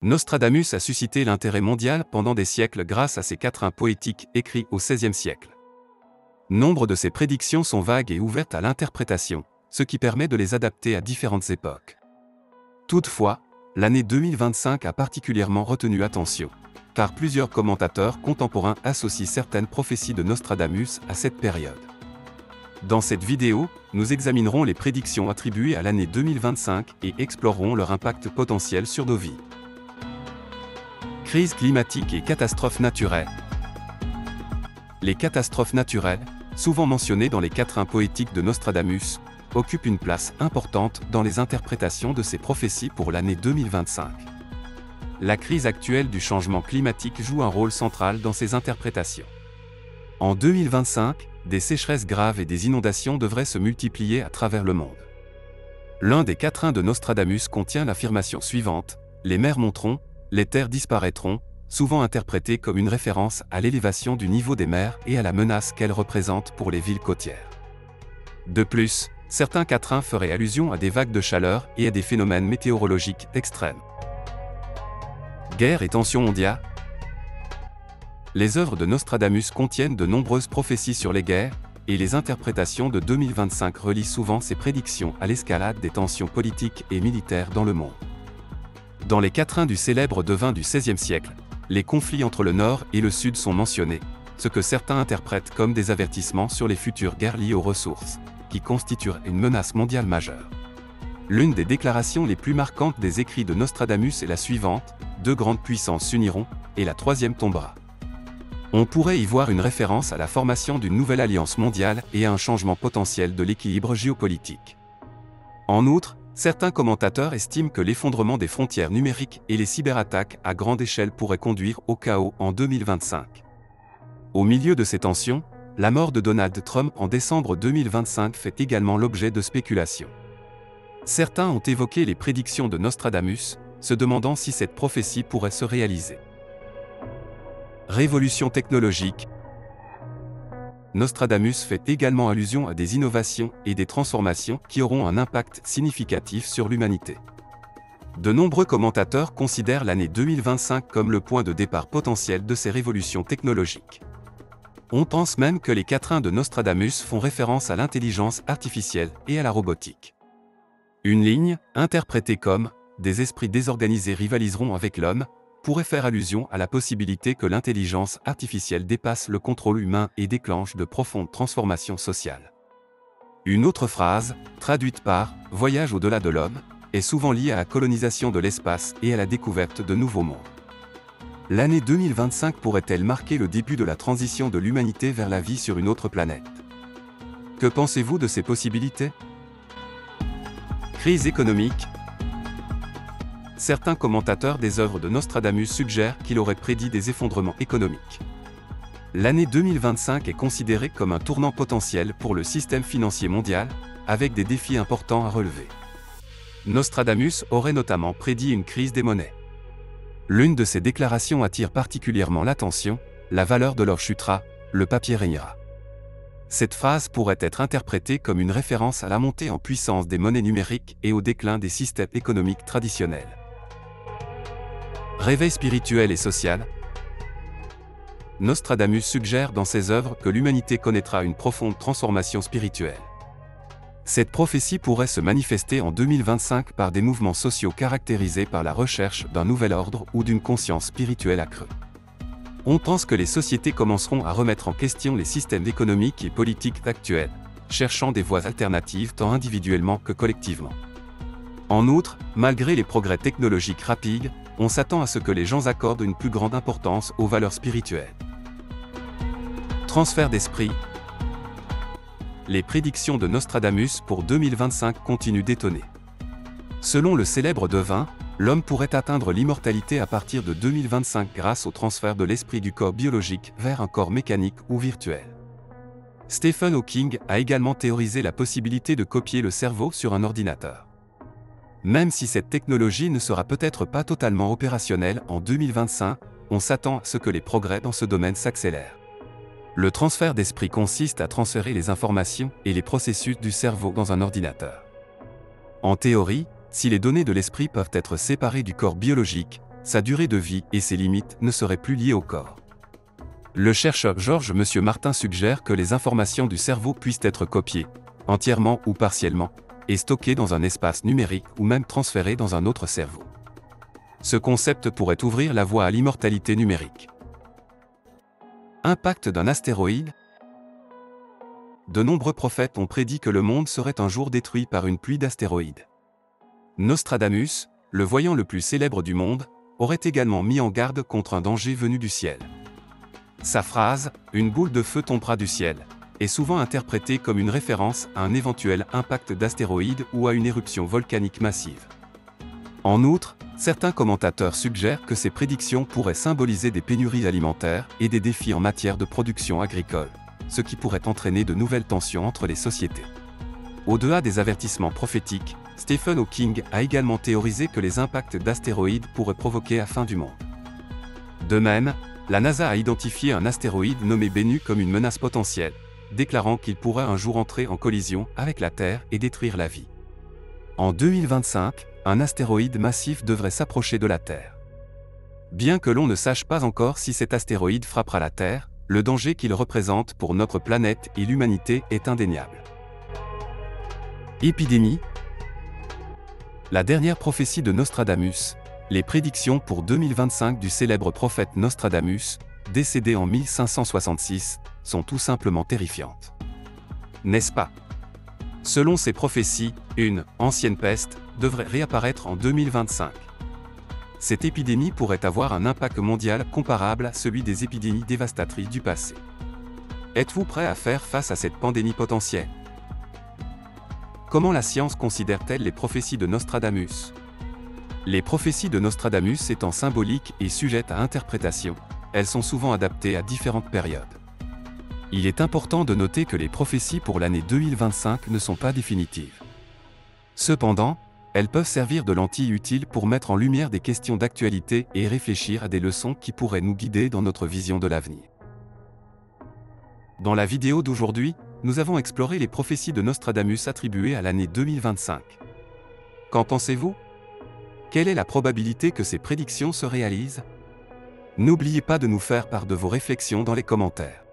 Nostradamus a suscité l'intérêt mondial pendant des siècles grâce à ses quatrains poétiques écrits au XVIe siècle. Nombre de ses prédictions sont vagues et ouvertes à l'interprétation, ce qui permet de les adapter à différentes époques. Toutefois, l'année 2025 a particulièrement retenu attention, car plusieurs commentateurs contemporains associent certaines prophéties de Nostradamus à cette période. Dans cette vidéo, nous examinerons les prédictions attribuées à l'année 2025 et explorerons leur impact potentiel sur nos vies. Crise climatique et catastrophes naturelles. Les catastrophes naturelles, souvent mentionnées dans les quatrains poétiques de Nostradamus, occupent une place importante dans les interprétations de ces prophéties pour l'année 2025. La crise actuelle du changement climatique joue un rôle central dans ces interprétations. En 2025, des sécheresses graves et des inondations devraient se multiplier à travers le monde. L'un des quatrains de Nostradamus contient l'affirmation suivante: « Les mers monteront, les terres disparaîtront », souvent interprétée comme une référence à l'élévation du niveau des mers et à la menace qu'elles représentent pour les villes côtières. De plus, certains quatrains feraient allusion à des vagues de chaleur et à des phénomènes météorologiques extrêmes. Guerre et tensions mondiales. Les œuvres de Nostradamus contiennent de nombreuses prophéties sur les guerres, et les interprétations de 2025 relient souvent ces prédictions à l'escalade des tensions politiques et militaires dans le monde. Dans les quatrains du célèbre devin du XVIe siècle, les conflits entre le Nord et le Sud sont mentionnés, ce que certains interprètent comme des avertissements sur les futures guerres liées aux ressources, qui constitueraient une menace mondiale majeure. L'une des déclarations les plus marquantes des écrits de Nostradamus est la suivante: « Deux grandes puissances s'uniront, et la troisième tombera ». On pourrait y voir une référence à la formation d'une nouvelle alliance mondiale et à un changement potentiel de l'équilibre géopolitique. En outre, certains commentateurs estiment que l'effondrement des frontières numériques et les cyberattaques à grande échelle pourraient conduire au chaos en 2025. Au milieu de ces tensions, la mort de Donald Trump en décembre 2025 fait également l'objet de spéculations. Certains ont évoqué les prédictions de Nostradamus, se demandant si cette prophétie pourrait se réaliser. Révolution technologique. Nostradamus fait également allusion à des innovations et des transformations qui auront un impact significatif sur l'humanité. De nombreux commentateurs considèrent l'année 2025 comme le point de départ potentiel de ces révolutions technologiques. On pense même que les quatrains de Nostradamus font référence à l'intelligence artificielle et à la robotique. Une ligne, interprétée comme « des esprits désorganisés rivaliseront avec l'homme », pourrait faire allusion à la possibilité que l'intelligence artificielle dépasse le contrôle humain et déclenche de profondes transformations sociales. Une autre phrase, traduite par « voyage au-delà de l'homme », est souvent liée à la colonisation de l'espace et à la découverte de nouveaux mondes. L'année 2025 pourrait-elle marquer le début de la transition de l'humanité vers la vie sur une autre planète? Que pensez-vous de ces possibilités? Crise économique. Certains commentateurs des œuvres de Nostradamus suggèrent qu'il aurait prédit des effondrements économiques. L'année 2025 est considérée comme un tournant potentiel pour le système financier mondial, avec des défis importants à relever. Nostradamus aurait notamment prédit une crise des monnaies. L'une de ses déclarations attire particulièrement l'attention: « La valeur de l'or chutera, le papier régnera ». Cette phrase pourrait être interprétée comme une référence à la montée en puissance des monnaies numériques et au déclin des systèmes économiques traditionnels. Réveil spirituel et social. Nostradamus suggère dans ses œuvres que l'humanité connaîtra une profonde transformation spirituelle. Cette prophétie pourrait se manifester en 2025 par des mouvements sociaux caractérisés par la recherche d'un nouvel ordre ou d'une conscience spirituelle accrue. On pense que les sociétés commenceront à remettre en question les systèmes économiques et politiques actuels, cherchant des voies alternatives tant individuellement que collectivement. En outre, malgré les progrès technologiques rapides, on s'attend à ce que les gens accordent une plus grande importance aux valeurs spirituelles. Transfert d'esprit. Les prédictions de Nostradamus pour 2025 continuent d'étonner. Selon le célèbre devin, l'homme pourrait atteindre l'immortalité à partir de 2025 grâce au transfert de l'esprit du corps biologique vers un corps mécanique ou virtuel. Stephen Hawking a également théorisé la possibilité de copier le cerveau sur un ordinateur. Même si cette technologie ne sera peut-être pas totalement opérationnelle en 2025, on s'attend à ce que les progrès dans ce domaine s'accélèrent. Le transfert d'esprit consiste à transférer les informations et les processus du cerveau dans un ordinateur. En théorie, si les données de l'esprit peuvent être séparées du corps biologique, sa durée de vie et ses limites ne seraient plus liées au corps. Le chercheur Georges M. Martin suggère que les informations du cerveau puissent être copiées, entièrement ou partiellement, et stockées dans un espace numérique ou même transférées dans un autre cerveau. Ce concept pourrait ouvrir la voie à l'immortalité numérique. Impact d'un astéroïde. De nombreux prophètes ont prédit que le monde serait un jour détruit par une pluie d'astéroïdes. Nostradamus, le voyant le plus célèbre du monde, aurait également mis en garde contre un danger venu du ciel. Sa phrase « Une boule de feu tombera du ciel » est souvent interprétée comme une référence à un éventuel impact d'astéroïdes ou à une éruption volcanique massive. En outre, certains commentateurs suggèrent que ces prédictions pourraient symboliser des pénuries alimentaires et des défis en matière de production agricole, ce qui pourrait entraîner de nouvelles tensions entre les sociétés. Au-delà des avertissements prophétiques, Stephen Hawking a également théorisé que les impacts d'astéroïdes pourraient provoquer la fin du monde. De même, la NASA a identifié un astéroïde nommé Bennu comme une menace potentielle, déclarant qu'il pourrait un jour entrer en collision avec la Terre et détruire la vie. En 2025, un astéroïde massif devrait s'approcher de la Terre. Bien que l'on ne sache pas encore si cet astéroïde frappera la Terre, le danger qu'il représente pour notre planète et l'humanité est indéniable. Épidémie. La dernière prophétie de Nostradamus, les prédictions pour 2025 du célèbre prophète Nostradamus, décédé en 1566, sont tout simplement terrifiantes. N'est-ce pas? Selon ces prophéties, une « ancienne peste » devrait réapparaître en 2025. Cette épidémie pourrait avoir un impact mondial comparable à celui des épidémies dévastatrices du passé. Êtes-vous prêt à faire face à cette pandémie potentielle? Comment la science considère-t-elle les prophéties de Nostradamus? Les prophéties de Nostradamus étant symboliques et sujettes à interprétation, elles sont souvent adaptées à différentes périodes. Il est important de noter que les prophéties pour l'année 2025 ne sont pas définitives. Cependant, elles peuvent servir de lentilles utiles pour mettre en lumière des questions d'actualité et réfléchir à des leçons qui pourraient nous guider dans notre vision de l'avenir. Dans la vidéo d'aujourd'hui, nous avons exploré les prophéties de Nostradamus attribuées à l'année 2025. Qu'en pensez-vous? Quelle est la probabilité que ces prédictions se réalisent? N'oubliez pas de nous faire part de vos réflexions dans les commentaires.